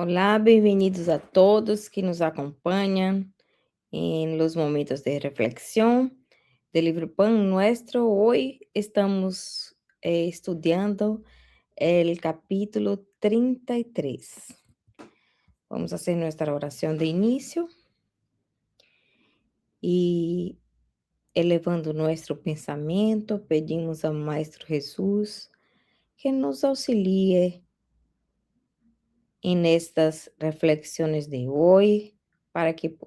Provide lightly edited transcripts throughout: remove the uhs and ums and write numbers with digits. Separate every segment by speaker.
Speaker 1: Olá, bem-vindos a todos que nos acompanham em los momentos de reflexión del libro Pan Nuestro. Hoy estamos estudiando el capítulo 33. Vamos a hacer nuestra oración de inicio y elevando nuestro pensamiento, pedimos al Maestro Jesús que nos auxilie en estas reflexiones de hoy para que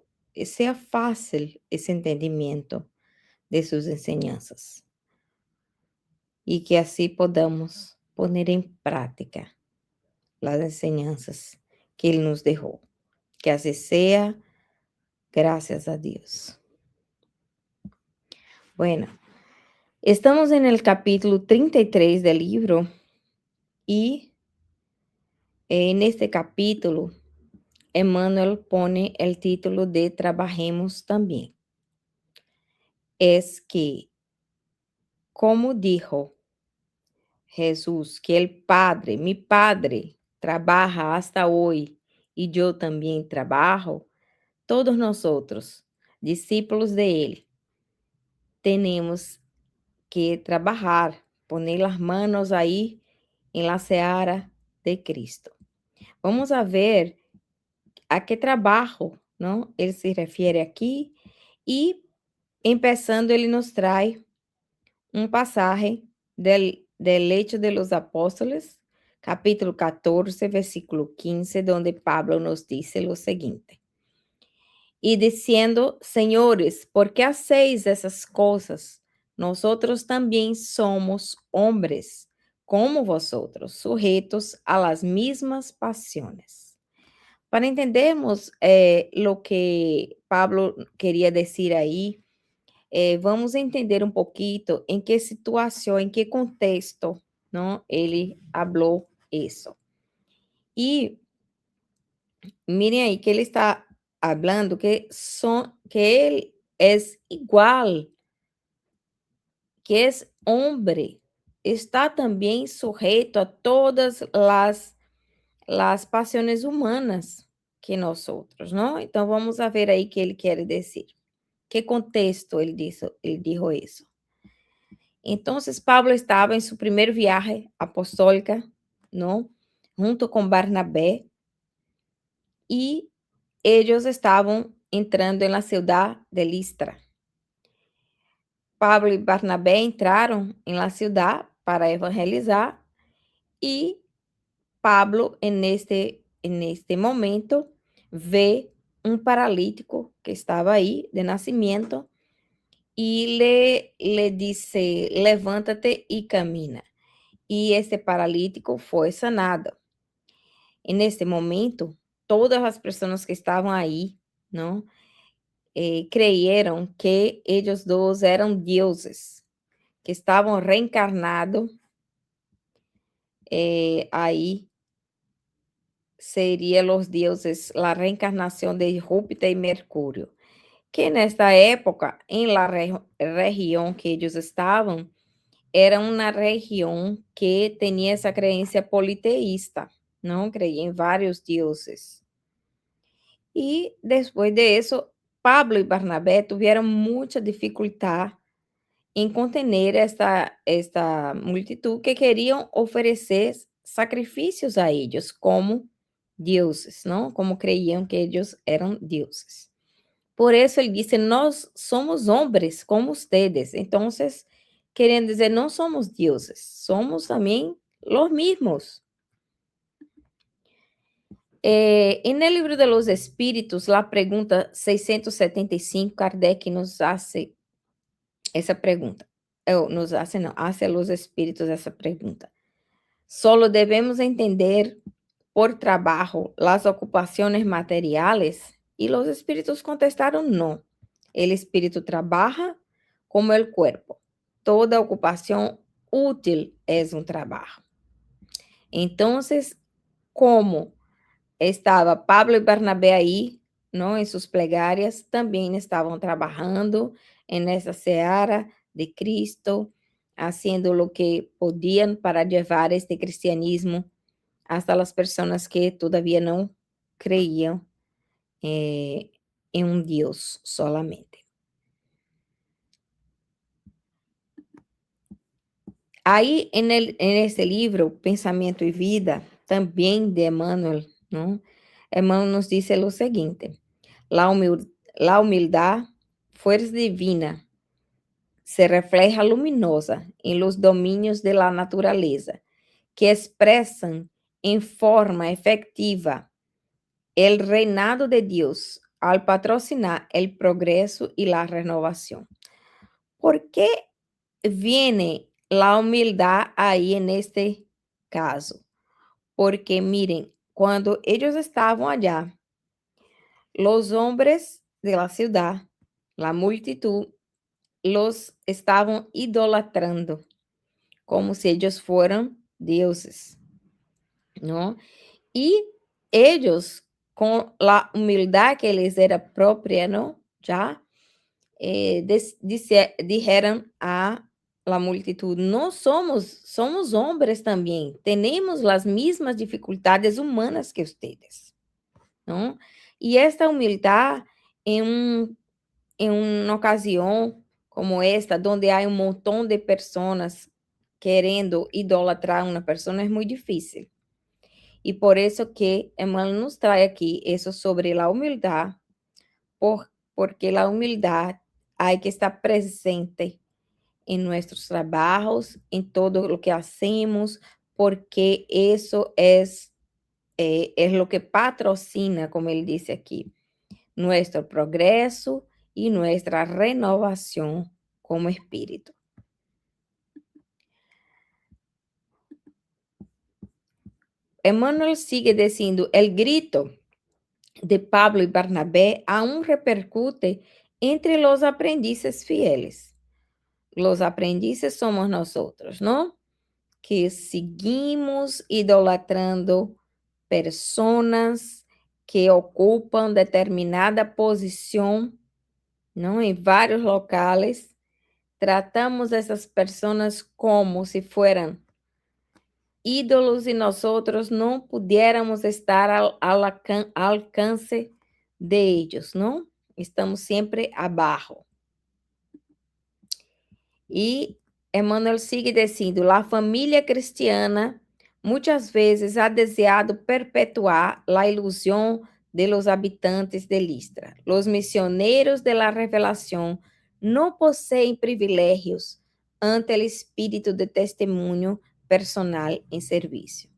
Speaker 1: sea fácil ese entendimiento de sus enseñanzas y que así podamos poner en práctica las enseñanzas que Él nos dejó. Que así sea, gracias a Dios. Bueno, estamos en el capítulo 33 del libro y en este capítulo Emmanuel pone el título de Trabajemos también. Es que, como dijo Jesús, que el Padre, mi Padre, trabaja hasta hoy y yo también trabajo, todos nosotros, discípulos de Él, tenemos que trabajar, poner las manos ahí en la seara de Cristo. Vamos a ver a qué trabajo, ¿no? Él se refiere aquí y empezando ele nos trae un pasaje del Hecho de los Apóstoles, capítulo 14, versículo 15, donde Pablo nos dice lo siguiente. Y diciendo, señores, ¿por qué hacéis esas cosas? Nosotros también somos hombres, como vosotros, sujetos a las mismas pasiones. Para entendermos lo que Pablo quería decir ahí, vamos entender um pouquinho em que situação, em que contexto, não, ele falou isso. E miren aí que ele está falando que ele é igual, que é homem, está também sujeito a todas as paixões humanas que nós outros, não? Então vamos a ver aí que ele quer dizer. Que contexto ele dijo isso? Entonces Pablo estaba en su primer viaje apostólica, ¿no? Junto con Barnabé, y ellos estaban entrando en la ciudad de Listra. Pablo y Barnabé entraron en la ciudad para evangelizar y Pablo en este momento ve un paralítico que estaba ahí de nacimiento y le dice, levántate y camina. E esse paralítico foi sanado. E nesse momento, todas as pessoas que estavam aí, não, creyeron que eles dois eram deuses, que estavam reencarnados, aí seria os deuses, a reencarnação de Júpiter e Mercúrio, que nesta época, em la região que eles estavam, era uma região que tinha essa crença politeísta, não creía em vários deuses. E depois de isso, Pablo e Barnabé tiveram muita dificuldade em contener esta multitud que queriam oferecer sacrifícios a eles como deuses, não? Como creiam que eles eram deuses. Por isso ele disse, nós somos homens como ustedes. Então, querendo dizer, não somos deuses, somos também los mismos. En el libro de los espíritus, la pregunta 675, Kardec nos hace essa pergunta. Hace a los espíritus essa pergunta. Solo debemos entender por trabajo las ocupaciones materiales. Y los espíritus contestaron no. El espíritu trabaja como el cuerpo. Toda ocupación útil es un trabajo. Entonces, como estava Pablo e Barnabé aí, não, em suas plegarias, também estavam trabalhando nessa seara de Cristo, haciendo lo que podían para llevar este cristianismo hasta las personas que todavía não creían en un Dios solamente. Aí, en esse livro, Pensamento e Vida, também de Emmanuel, ¿no? Emmanuel nos dice lo seguinte: la humildad, fuerza divina, se refleja luminosa en los dominios de la naturaleza, que expresan en forma efectiva el reinado de Dios al patrocinar el progreso y la renovación. ¿Por qué viene la humildad ahí en este caso? Porque miren, cuando ellos estaban allá, los hombres de la ciudad, la multitud, los estaban idolatrando como si ellos fueran dioses, ¿no? Y ellos, con la humildad que les era propia, ¿no? Ya dijeron a la multitud: no somos hombres también, tenemos las mismas dificultades humanas que ustedes, ¿no? Y esta humildad en, en una ocasión como esta, donde hay un montón de personas querendo idolatrar a una persona, es muy difícil. Y por eso que Emmanuel nos trae aquí eso sobre la humildad, porque la humildad hay que estar presente en nuestros trabajos, en todo lo que hacemos, porque eso es lo que patrocina, como él dice aquí, nuestro progreso y nuestra renovación como espíritu. Emmanuel sigue diciendo: el grito de Pablo y Bernabé aún repercute entre los aprendices fieles. Los aprendices somos nosotros, ¿no? Que seguimos idolatrando personas que ocupan determinada posición, ¿no? En varios locales. Tratamos a essas pessoas como se fueran ídolos e nós não pudiéramos estar ao alcance de ellos, não? Estamos sempre abaixo. E Emmanuel sigue dizendo: a família cristiana muitas vezes ha deseado perpetuar a ilusão de los habitantes de Listra. Los misioneros de la revelación no poseen privilegios ante el espíritu de testimonio personal en servicio.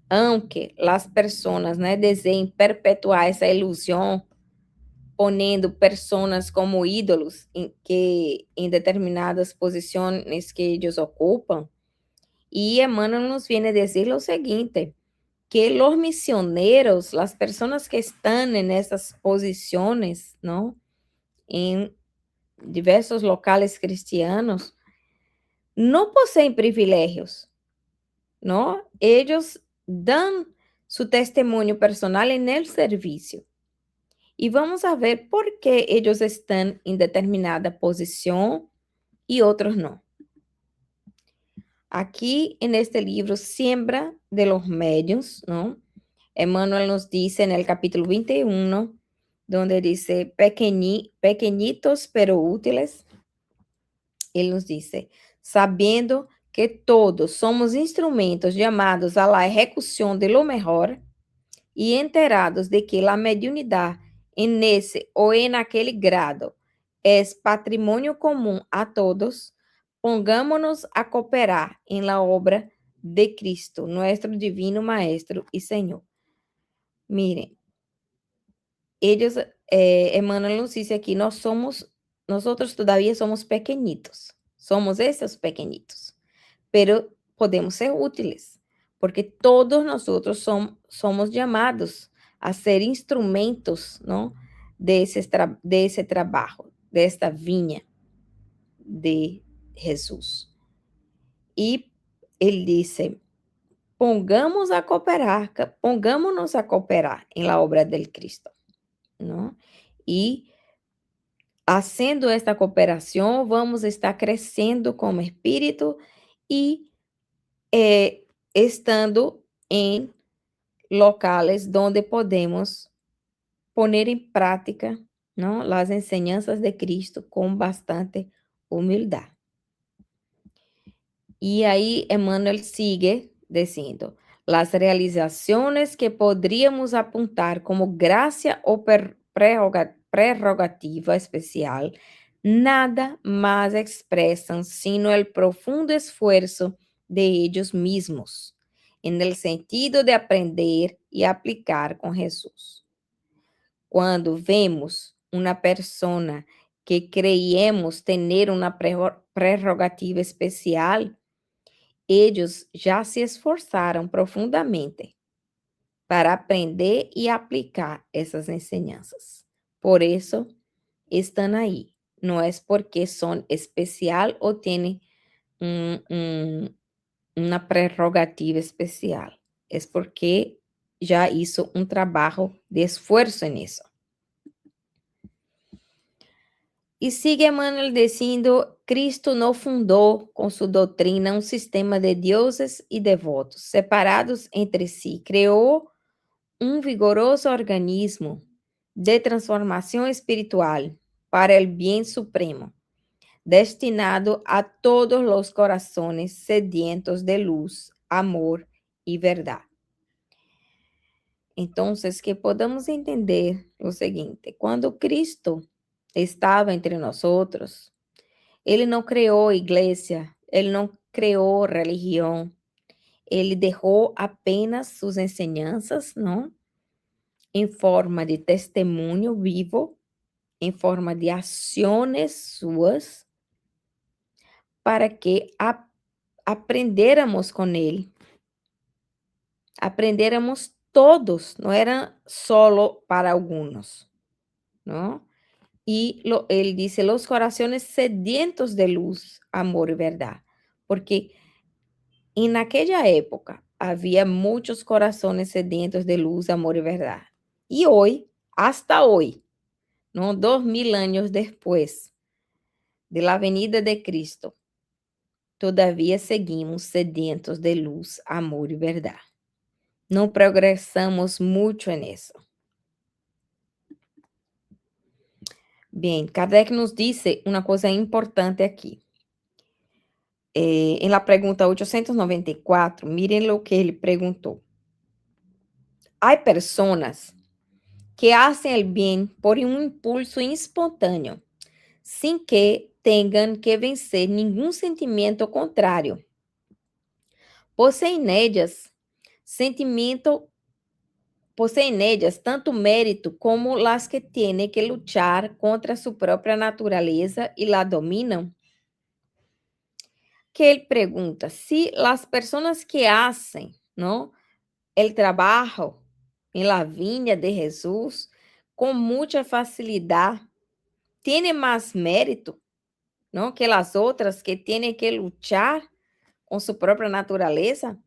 Speaker 1: Aunque las personas deseen perpetuar esa ilusión poniendo personas como ídolos en determinadas posiciones que ellos ocupan, y Emmanuel nos viene a decir lo siguiente: que los misioneros, las personas que están en esas posiciones, ¿no? En diversos locales cristianos, no poseen privilegios, ¿no? Ellos dan su testimonio personal en el servicio. Y vamos a ver por qué ellos están en determinada posición y otros no. Aquí en este libro, Siembra de los Medios, ¿no? Emmanuel nos dice en el capítulo 21, donde dice pequeñitos pero útiles. Él nos dice: sabiendo que todos somos instrumentos llamados a la ejecución de lo mejor y enterados de que la mediunidad en ese o en aquel grado es patrimonio común a todos, pongámonos a cooperar en la obra de Cristo, nuestro divino Maestro y Señor. Miren, ellos, Emmanuel nos dice aquí: nosotros todavía somos pequeñitos, somos esos pequeñitos, pero podemos ser útiles, porque todos nosotros somos llamados a ser instrumentos, ¿no? De ese trabajo, de esta viña de Jesús. Y él dice: pongámonos a cooperar en la obra del Cristo, ¿no? Y haciendo esta cooperación vamos a estar creciendo como espíritu y estando en locales donde podemos poner en práctica, ¿no?, las enseñanzas de Cristo con bastante humildad. Y ahí Emmanuel sigue diciendo, las realizaciones que podríamos apuntar como gracia o prerrogativa especial, nada más expresan sino el profundo esfuerzo de ellos mismos, en el sentido de aprender y aplicar con Jesús. Cuando vemos una persona que creíamos tener una prerrogativa especial, ellos já se esforçaram profundamente para aprender e aplicar essas enseñanças. Por isso, estão aí. Não é porque são especial ou têm uma prerrogativa especial. É porque já hizo um trabalho de esforço nisso. E sigue Emmanuel dizendo, Cristo não fundou com sua doutrina um sistema de deuses e devotos separados entre si. Criou um vigoroso organismo de transformação espiritual para o bem supremo, destinado a todos os corações sedientos de luz, amor e verdade. Então, que podamos entender o seguinte: quando Cristo estava entre nós outros, ele não criou igreja, ele não criou religião, ele deixou apenas suas enseñanças, não? Em forma de testemunho vivo, em forma de ações suas, para que aprendêramos com ele. Aprendêramos todos, não era solo para alguns, não? E ele disse, os corações sedientos de luz, amor e verdade. Porque naquela época havia muitos corações sedientos de luz, amor e verdade. E hoje, hasta hoje, não, 2000 anos depois de la venida de Cristo, todavia seguimos sedientos de luz, amor e verdade. Não progressamos muito nisso. Bem, Kardec nos disse uma coisa importante aqui. Em la pergunta 894, miren lo que ele perguntou. Há pessoas que hacen el bien por un impulso espontáneo, sin que tengan que vencer ningún sentimiento contrario. Poseen ellas tanto mérito como las que tienen que luchar contra su propia naturaleza y la dominan. Que él pregunta, si las personas que hacen, ¿no?, el trabajo en la viña de Jesús con mucha facilidad, tiene más mérito, ¿no?, que las otras que tienen que luchar con su propia naturaleza.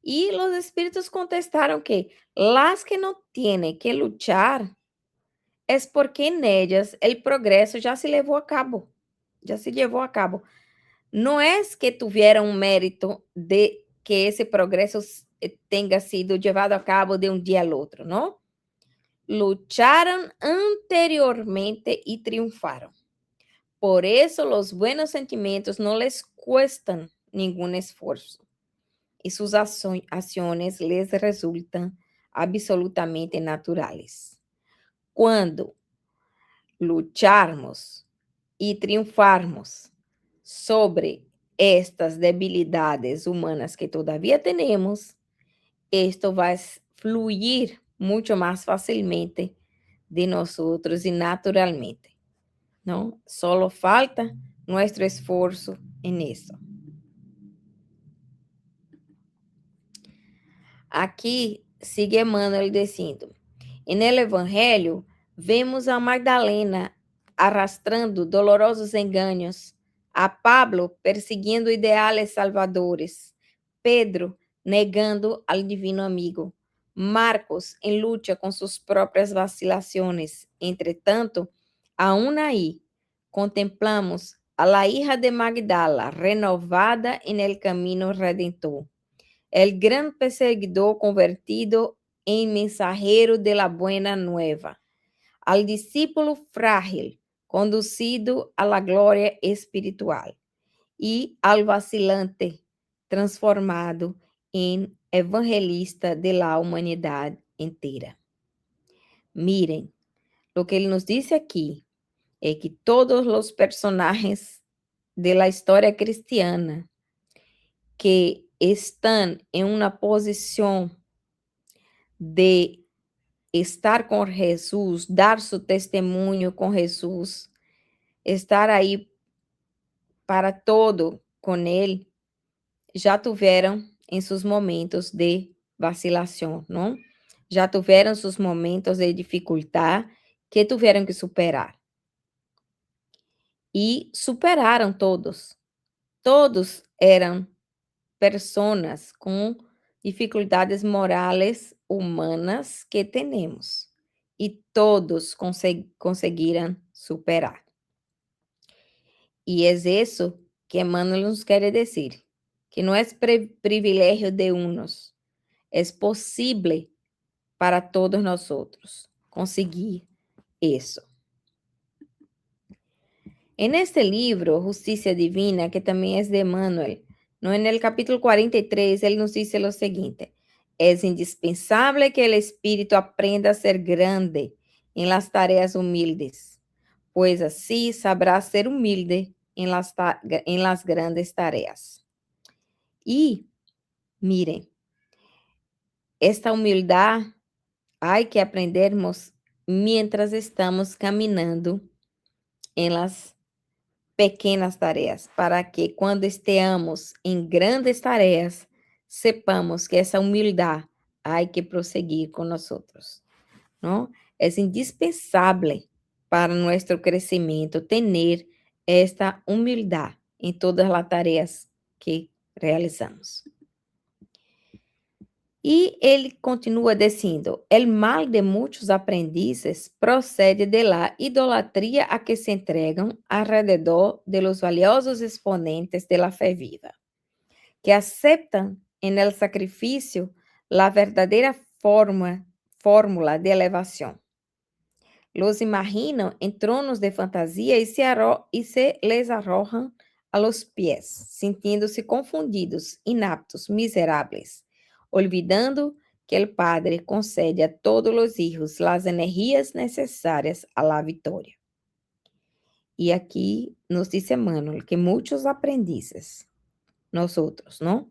Speaker 1: Y los espíritus contestaron que las que no tienen que luchar es porque en ellas el progreso ya se llevó a cabo, No es que tuvieron un mérito de que ese progreso tenga sido llevado a cabo de un día al otro, ¿no? Lucharon anteriormente y triunfaron. Por eso los buenos sentimientos no les cuestan ningún esfuerzo y sus acciones les resultan absolutamente naturales. Cuando lucharmos y triunfarmos sobre estas debilidades humanas que todavía tenemos, esto va a fluir mucho más fácilmente de nosotros y naturalmente, ¿no? Solo falta nuestro esfuerzo en eso. Aqui sigue Emmanuel dizendo, en el Evangelho vemos a Magdalena arrastrando dolorosos enganos, a Pablo perseguindo ideales salvadores, Pedro negando al divino amigo, Marcos en lucha con sus propias vacilaciones. Entretanto, aún ahí contemplamos a la hija de Magdala renovada en el camino redentor. El gran perseguidor convertido en mensajero de la buena nueva, al discípulo frágil, conducido a la gloria espiritual, y al vacilante, transformado en evangelista de la humanidad entera. Miren, lo que ele nos dice aqui é que todos os personagens de la história cristiana que estão em uma posição de estar com Jesus, dar seu testemunho com Jesus, estar aí para todo com Ele, já tiveram em seus momentos de vacilação, não? Já tiveram seus momentos de dificuldade que tiveram que superar. E superaram todos. Todos eram pessoas com dificuldades morais humanas que temos. E todos conseguiram superar. E é isso que Emmanuel nos quer dizer, que não é privilégio de uns, é possível para todos nós outros conseguir isso. En este libro, Justicia Divina, que também é de Emmanuel, no en el capítulo 43, ele nos diz o seguinte: es indispensável que el espírito aprenda a ser grande en las tareas humildes, pues así sabrá ser humilde en las grandes tareas. Y miren, esta humildad hay que aprendermos mientras estamos caminando en las pequenas tareas, para que quando estejamos em grandes tareas, sepamos que essa humildade há que prosseguir com nós outros, não? É indispensável para nosso crescimento ter esta humildade em todas as tarefas que realizamos. E ele continua dizendo: el mal de muitos aprendizes procede de la idolatria a que se entregam alrededor de los valiosos exponentes de la fe viva, que aceptam en el sacrificio la verdadera fórmula de elevação. Los imaginam em tronos de fantasia e se les arrojan a los pies, sentindo-se confundidos, inaptos, miseráveis, olvidando que o Padre concede a todos os hijos as energias necessárias à la vitória. E aqui nos diz Emmanuel que muitos aprendizes, nós outros, não?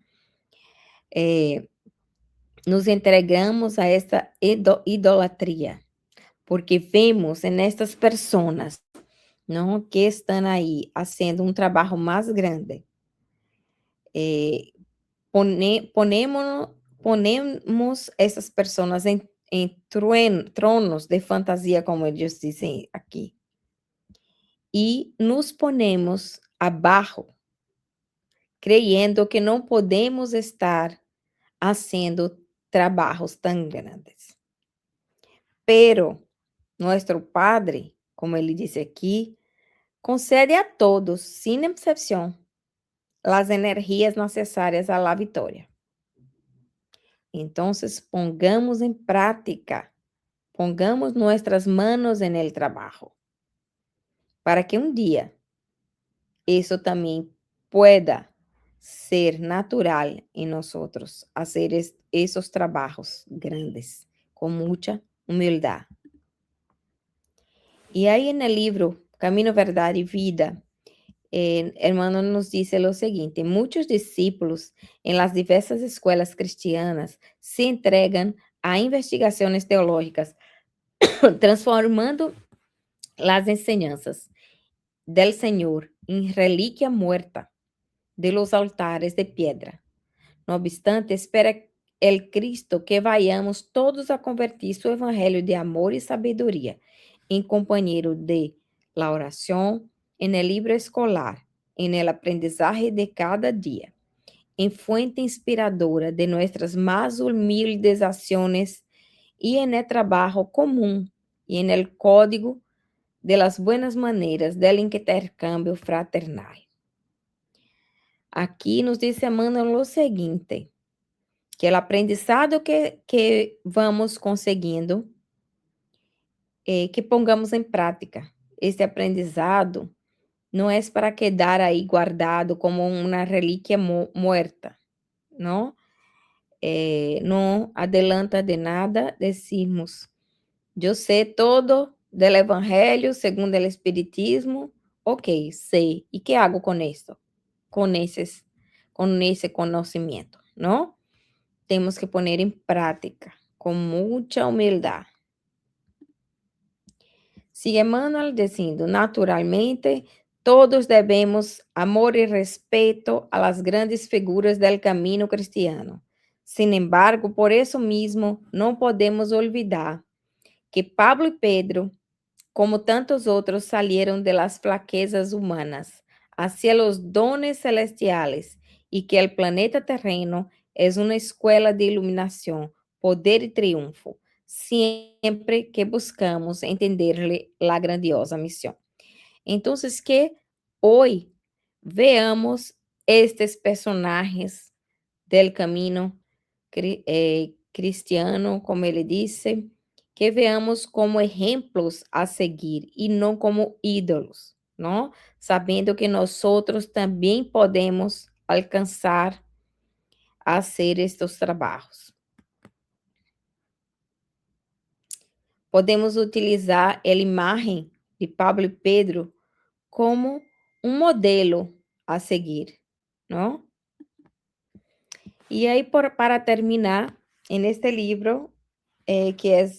Speaker 1: Nos entregamos a esta idolatria, porque vemos nestas pessoas, não, que estão aí fazendo um trabalho mais grande. Ponemos essas pessoas em tronos de fantasia, como eles dizem aqui, e nos ponemos abaixo, creyendo que não podemos estar fazendo trabalhos tão grandes. Pero nosso Padre, como ele disse aqui, concede a todos, sem exceção, as energias necessárias à la vitória. Então, pongamos em prática, pongamos nossas manos en el trabalho, para que um dia isso também pueda ser natural em nós, fazer esses trabalhos grandes, com muita humildade. E aí, no livro Caminho, Verdade e Vida, Emmanuel nos diz o seguinte: muitos discípulos em las diversas escolas cristianas se entregam a investigações teológicas, transformando as enseñanzas del Senhor em relíquia muerta de los altares de piedra. No obstante, espera el Cristo que vayamos todos a convertir su evangelio de amor y sabiduría en compañero de la oración, en el libro escolar, en el aprendizaje de cada día, en fuente inspiradora de nuestras más humildes acciones y en el trabajo común y en el código de las buenas maneras del intercambio fraternal. Aqui nos diz Emmanuel o seguinte: que o aprendizado que vamos conseguindo, que pongamos em prática. Este aprendizado não é para quedar aí guardado como uma relíquia muerta, não? Não adelanta de nada decirmos, eu sei todo do evangelho segundo o espiritismo, ok, sei, e que hago com isso? Com esse conhecimento, não? Temos que poner em prática, com muita humildade. Sigue Emmanuel dizendo, naturalmente, todos devemos amor e respeito a las grandes figuras del camino cristiano. Sin embargo, por eso mismo, não podemos olvidar que Pablo e Pedro, como tantos outros, salieron de las flaquezas humanas hacia los dones celestiales y que el planeta terreno es una escuela de iluminación, poder y triunfo, siempre que buscamos entenderle la grandiosa misión. Entonces, que hoy veamos estes personagens del camino cristiano, como ele disse, que veamos como exemplos a seguir e não como ídolos, não? Sabendo que nós outros também podemos alcançar a hacer estes trabalhos. Podemos utilizar a imagem de Pablo e Pedro como um modelo a seguir, não? E aí, para terminar, en este livro, que é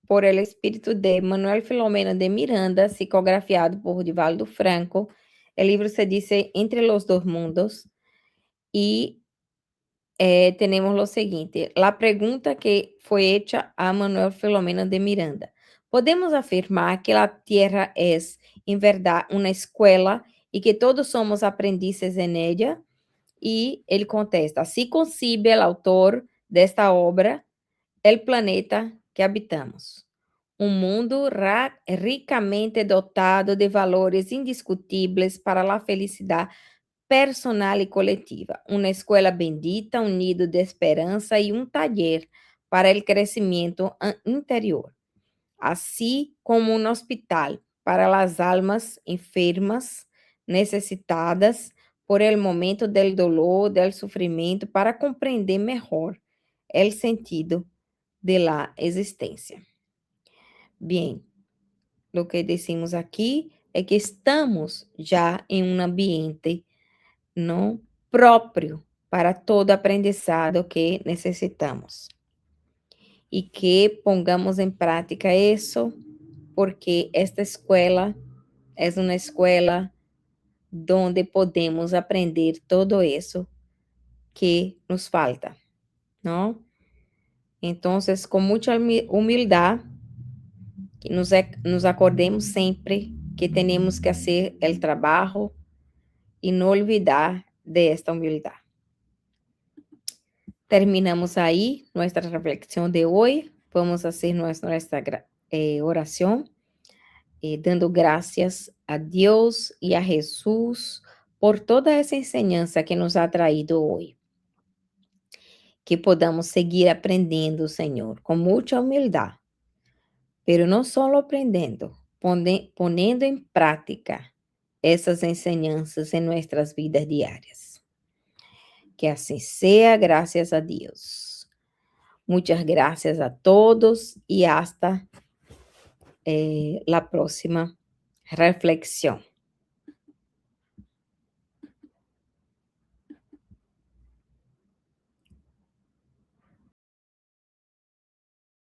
Speaker 1: por el espírito de Manuel Filomeno de Miranda, psicografiado por Divaldo Franco. El libro se dice Entre los dos mundos y tenemos lo siguiente, la pregunta que fue hecha a Manuel Filomeno de Miranda. ¿Podemos afirmar que la Tierra es, en verdad, una escuela y que todos somos aprendices en ella? Y él contesta, así concibe el autor de esta obra el planeta que habitamos. Un mundo ricamente dotado de valores indiscutibles para la felicidad personal y colectiva. Una escuela bendita, un nido de esperanza y un taller para el crecimiento interior, así como un hospital para las almas enfermas, necesitadas por el momento del dolor, del sufrimiento, para comprender mejor el sentido de la existência. Bem, o que decimos aqui é que estamos já em um ambiente não próprio para todo aprendizado que necessitamos. E que pongamos em prática isso, porque esta escola é uma escola onde podemos aprender todo isso que nos falta, não? Então, com muita humildade, que nos acordemos sempre que temos que fazer o trabalho e não olvidar de esta humildade. Terminamos aí nossa reflexão de hoje. Vamos fazer nossa oração, dando graças a Deus e a Jesus por toda essa enseñança que nos ha traído hoje. Que podamos seguir aprendendo, Senhor, com muita humildade, pero não só aprendendo, ponendo em prática essas enseñanças em nossas vidas diárias. Que assim seja, graças a Deus. Muitas graças a todos e hasta la próxima reflexão.